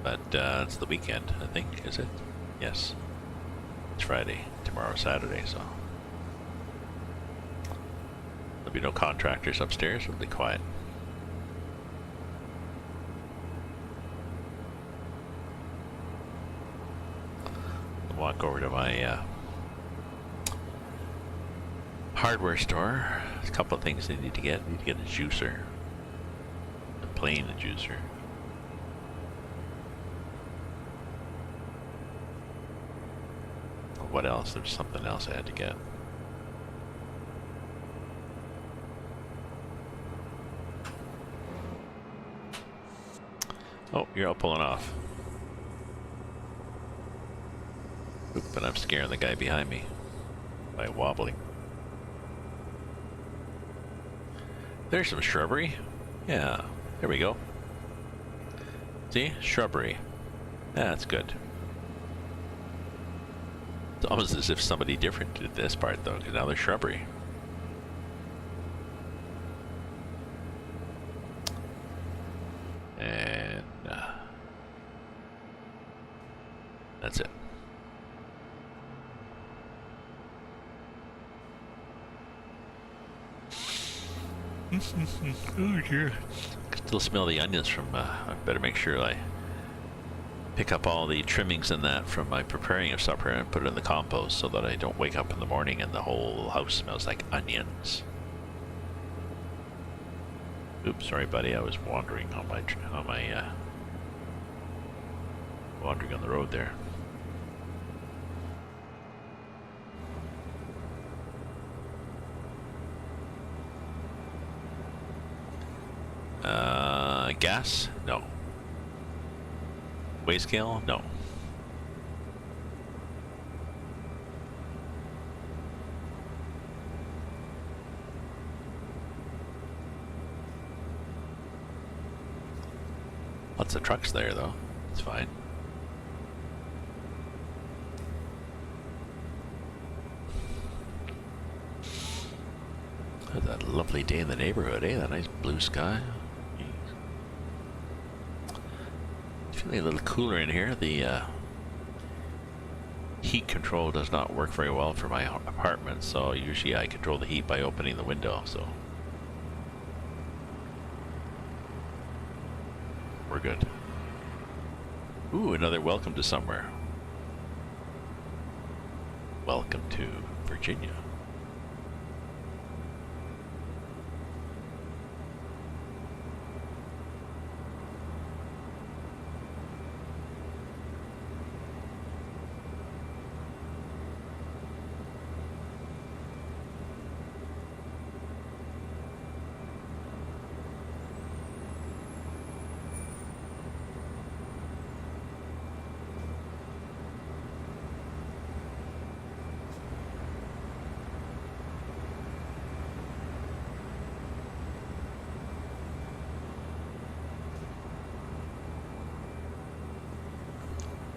but it's the weekend, I think, is it? Yes. It's Friday, tomorrow Saturday, so there'll be no contractors upstairs, it'll be quiet. Walk over to my hardware store. There's a couple of things they need to get. Need to get a juicer, a plain juicer. What else? There's something else I had to get. Oh, you're all pulling off. Oop, but I'm scaring the guy behind me by wobbling. There's some shrubbery. Yeah, there we go. See? Shrubbery. That's good. It's almost as if somebody different did this part, though, because now there's shrubbery. And that's it. Oh dear. I can still smell the onions from, I better make sure I pick up all the trimmings and that from my preparing of supper and put it in the compost so that I don't wake up in the morning and the whole house smells like onions. Oops, sorry buddy, I was wandering on my, wandering on the road there. Gas? No. Weigh scale? No. Lots of trucks there, though. It's fine. That's a lovely day in the neighborhood, eh? That nice blue sky. Feeling a little cooler in here. The heat control does not work very well for my apartment, so usually I control the heat by opening the window, so we're good. Ooh, another welcome to somewhere. Welcome to Virginia.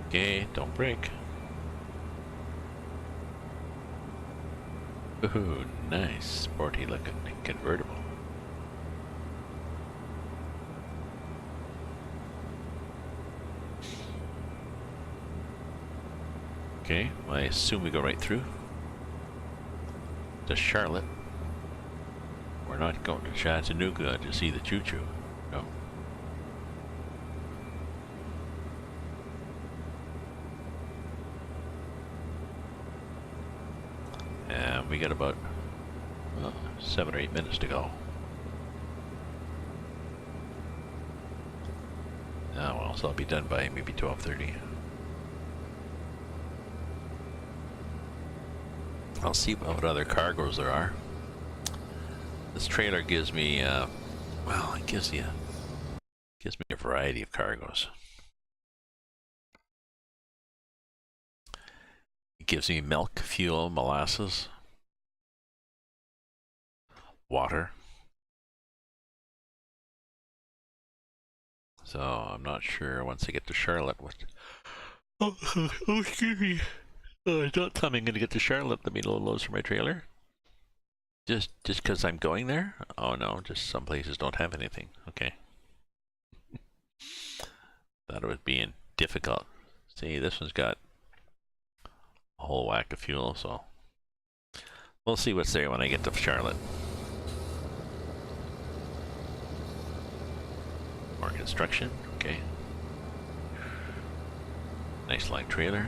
Okay, don't break. Ooh, nice, sporty looking convertible. Okay, well, I assume we go right through to Charlotte. We're not going to Chattanooga to see the choo-choo. No. And we got about 7 or 8 minutes to go. Oh well, so I'll be done by maybe 12:30. I'll see what other cargoes there are. This trailer gives me, well, it gives me a variety of cargoes. It gives me milk, fuel, molasses, water. So I'm not sure once I get to Charlotte what. Oh, excuse me. I don't tell me I'm going to get to Charlotte. Let me load loads for my trailer. Just because I'm going there? Oh no, just some places don't have anything. Okay. Thought it was being difficult. See, this one's got a whole whack of fuel, so we'll see what's there when I get to Charlotte. More construction, okay. Nice light trailer.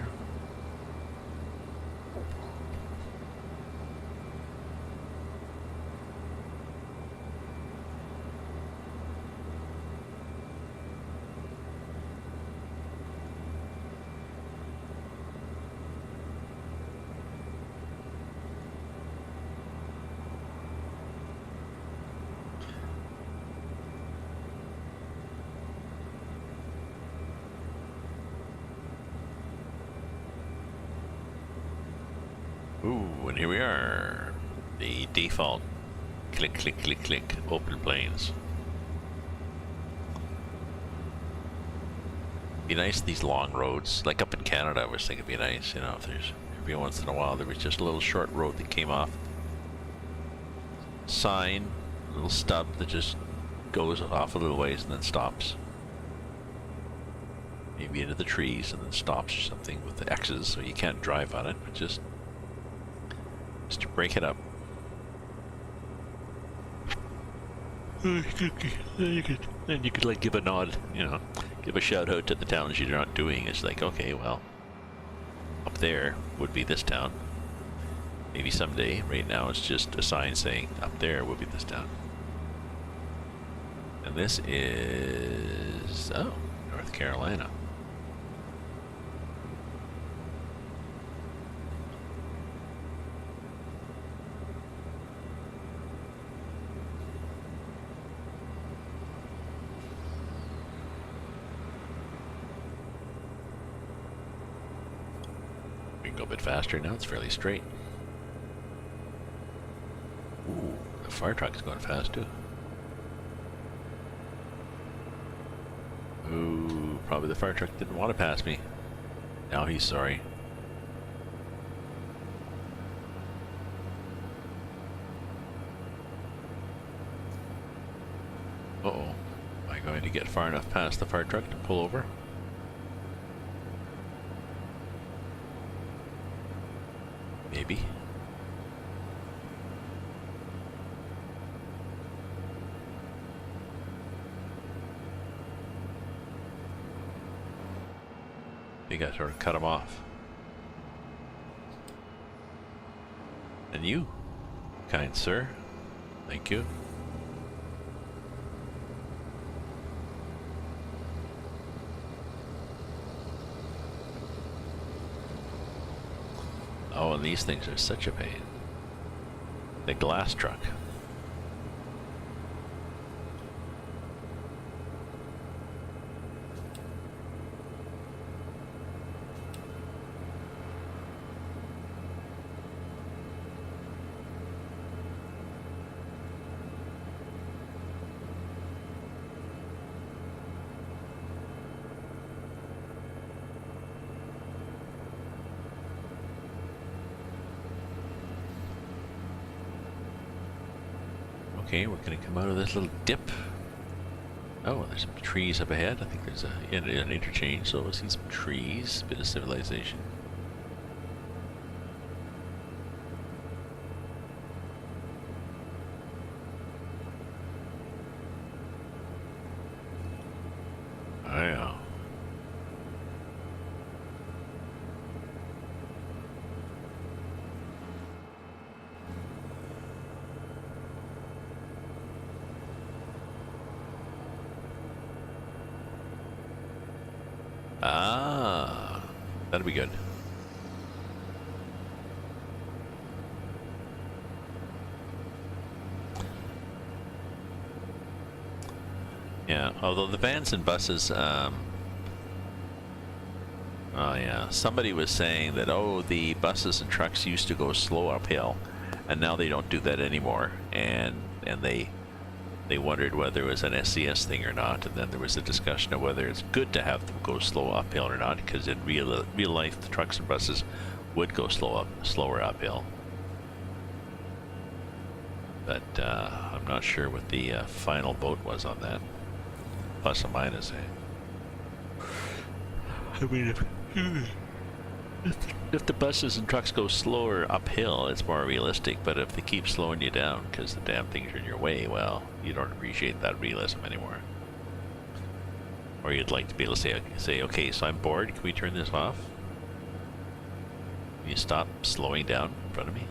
Ooh, and here we are. The default click, click, click, click, open planes. Be nice these long roads. Like up in Canada, I was thinking it'd be nice, you know, if there's every once in a while there was just a little short road that came off. Sign, a little stub that just goes off a little ways and then stops. Maybe into the trees and then stops or something with the X's so you can't drive on it, but just to break it up. Then you could like give a nod, you know, give a shout out to the towns you're not doing. It's like, okay, well, up there would be this town. Maybe someday. Right now it's just a sign saying up there would be this town. And this is, oh, North Carolina. Go a bit faster now, it's fairly straight. Ooh, the fire truck's going fast too. Ooh, probably the fire truck didn't want to pass me. Now he's sorry. Uh-oh. Am I going to get far enough past the fire truck to pull over? Maybe. I think I sort of cut him off. And you, kind sir. Thank you. Oh, and these things are such a pain. The glass truck. Okay, we're going to come out of this little dip. Oh, there's some trees up ahead. I think there's an interchange, so we'll see some trees, bit of civilization. Ah, that'll be good. Yeah, although the vans and buses, oh yeah, somebody was saying that, oh, the buses and trucks used to go slow uphill, and now they don't do that anymore, and they wondered whether it was an SCS thing or not, and then there was a discussion of whether it's good to have them go slow uphill or not, because in real life, the trucks and buses would go slower uphill. But I'm not sure what the final vote was on that. Plus or minus, eh? I mean, if the buses and trucks go slower uphill, it's more realistic. But if they keep slowing you down because the damn things are in your way, well, you don't appreciate that realism anymore. Or you'd like to be able to say, okay, so I'm bored. Can we turn this off? Can you stop slowing down in front of me?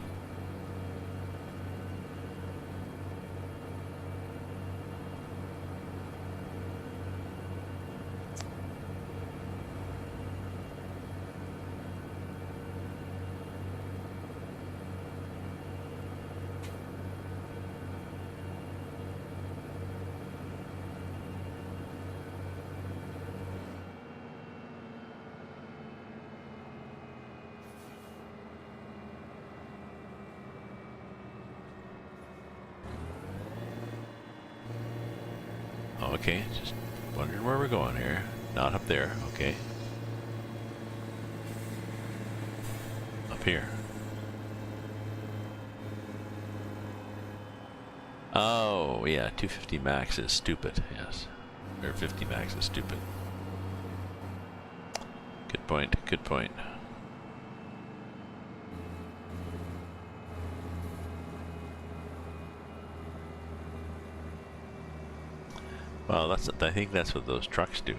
Okay, just wondering where we're going here. Not up there, okay. Up here. Oh, yeah, 250 max is stupid, yes. Or 50 max is stupid. Good point, good point. Well, I think that's what those trucks do.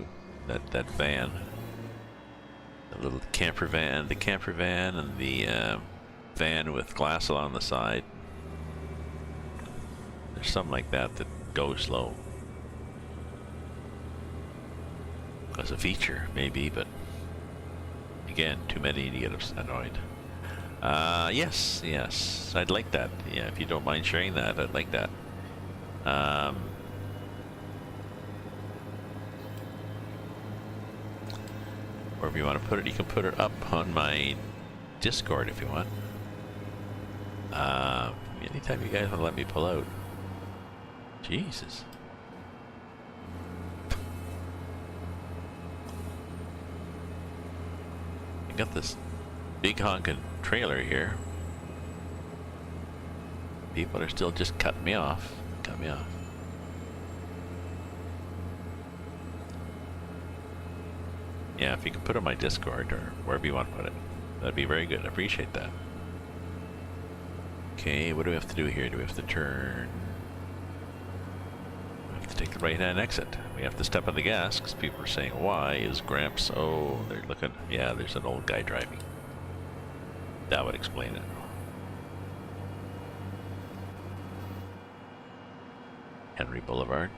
That van, the little camper van, and the van with glass along the side. There's something like that go slow. As a feature, maybe, but again, too many to get annoyed. Yes, I'd like that. Yeah, if you don't mind sharing that, I'd like that. Wherever you want to put it, you can put it up on my Discord if you want. Anytime you guys want to let me pull out. Jesus. I got this big honking trailer here. People are still just cutting me off. Cut me off. Yeah, if you can put it on my Discord or wherever you want to put it, that'd be very good. I appreciate that. Okay, what do we have to do here? Do we have to turn? We have to take the right-hand exit. We have to step on the gas because people are saying, why is Gramps? Oh, they're looking. Yeah, there's an old guy driving. That would explain it. Henry Boulevard.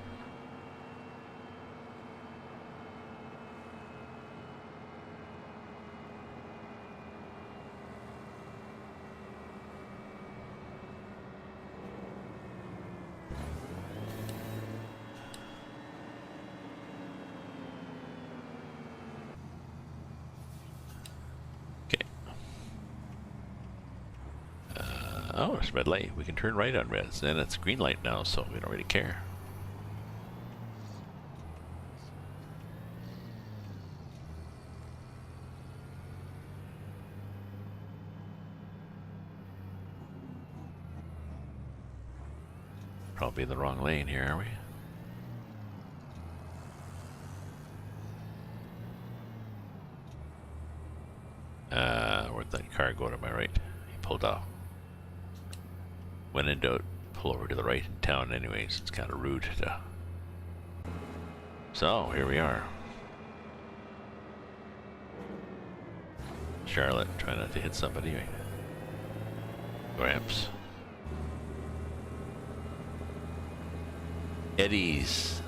Oh, it's red light. We can turn right on red. Then it's green light now, so we don't really care. Probably in the wrong lane here, are we? Where'd that car go to my right? He pulled off. When in doubt, pull over to the right in town anyways. It's kind of rude to... So, here we are. Charlotte, try not to hit somebody. Gramps. Eddie's.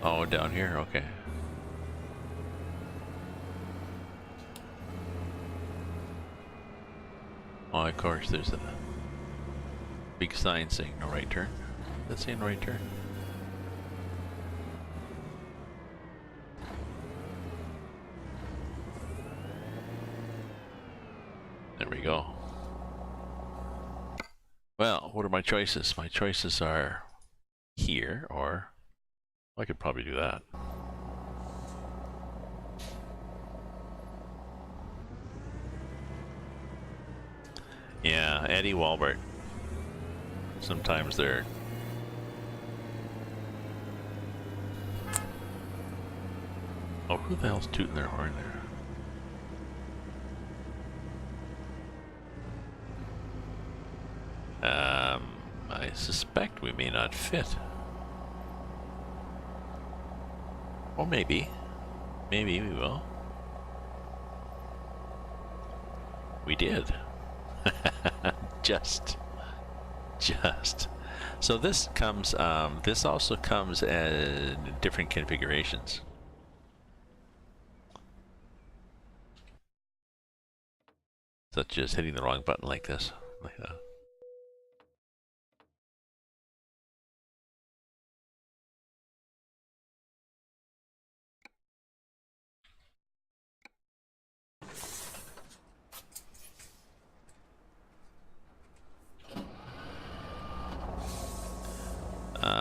Oh, down here, okay. Oh, of course, there's a big sign saying no right turn. That's saying right turn. There we go. Well, what are my choices? My choices are here, or I could probably do that. Yeah, Eddie Walbert. Sometimes they're... Oh, who the hell's tooting their horn there? I suspect we may not fit. Or maybe. Maybe we will. We did. Just. So this comes, this also comes in different configurations. Such as hitting the wrong button like this. Like that.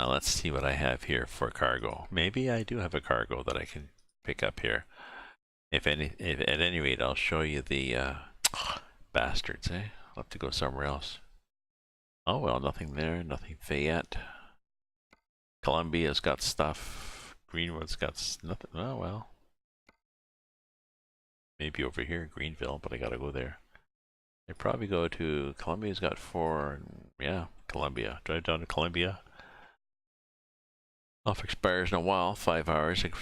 Let's see what I have here for cargo. Maybe I do have a cargo that I can pick up here. If at any rate, I'll show you the bastards, eh? I'll have to go somewhere else. Oh well, nothing there, nothing Fayette. Columbia's got stuff. Greenwood's got nothing. Oh well. Maybe over here, Greenville, but I gotta go there. I probably go to Columbia's got 4. Yeah, Columbia. Drive down to Columbia. Off expires in a while, 5 hours, like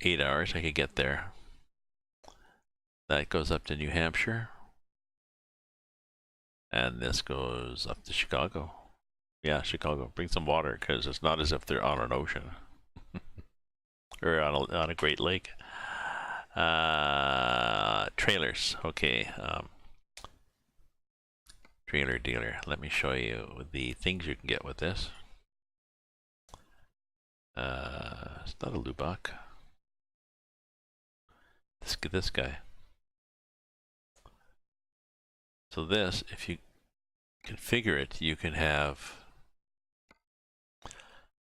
8 hours. I could get there. That goes up to New Hampshire. And this goes up to Chicago. Yeah, Chicago. Bring some water, because it's not as if they're on an ocean. Or on a Great Lake. Trailers. Okay. Trailer dealer. Let me show you the things you can get with this. It's not a Lubbock. This guy. So this, if you configure it, you can have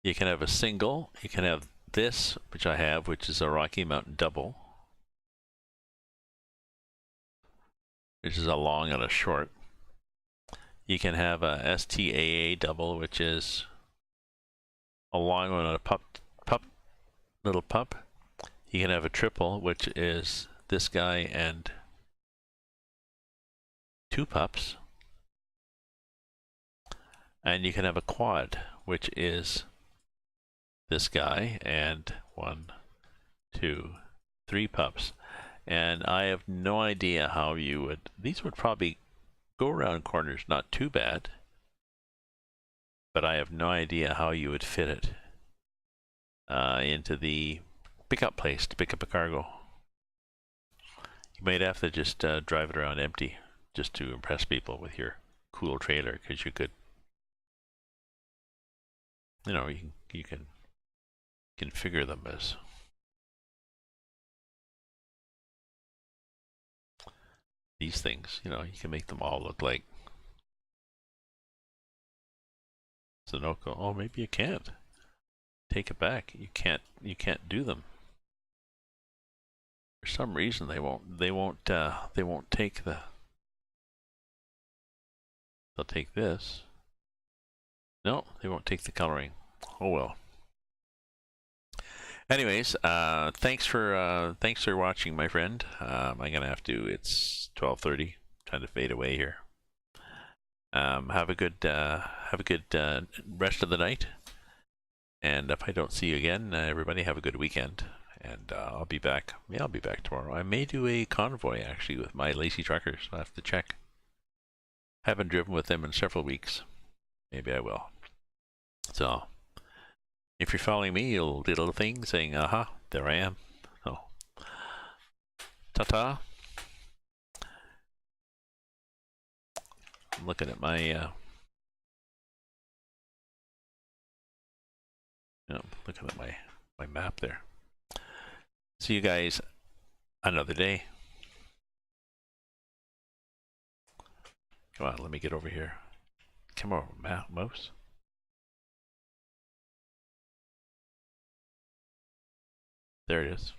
a single. You can have this, which I have, which is a Rocky Mountain double, which is a long and a short. You can have a STAA double, which is a long one and a little pup. You can have a triple, which is this guy and 2 pups. And you can have a quad, which is this guy and 1, 2, 3 pups. And I have no idea how you would... These would probably go around corners not too bad. But I have no idea how you would fit it into the pickup place to pick up a cargo. You might have to just drive it around empty just to impress people with your cool trailer, because you could, you know, you can configure them as these things. You know, you can make them all look like Sunoco. Oh, maybe you can't. Take it back. You can't do them. For some reason they won't take the... They'll take this. No, they won't take the coloring. Oh well. Anyways, thanks for watching, my friend. I'm gonna have to. It's 12:30. Time to fade away here. Have a good rest of the night. And if I don't see you again, everybody have a good weekend. And I'll be back. Yeah, I'll be back tomorrow. I may do a convoy actually with my Lacey truckers. I'll have to check. Haven't driven with them in several weeks. Maybe I will. So If you're following me, you'll do a little thing saying, aha, there I am. So, ta-ta. I'm looking at my, looking at my map there. See you guys another day. Come on, let me get over here. Come on, mouse. There it is.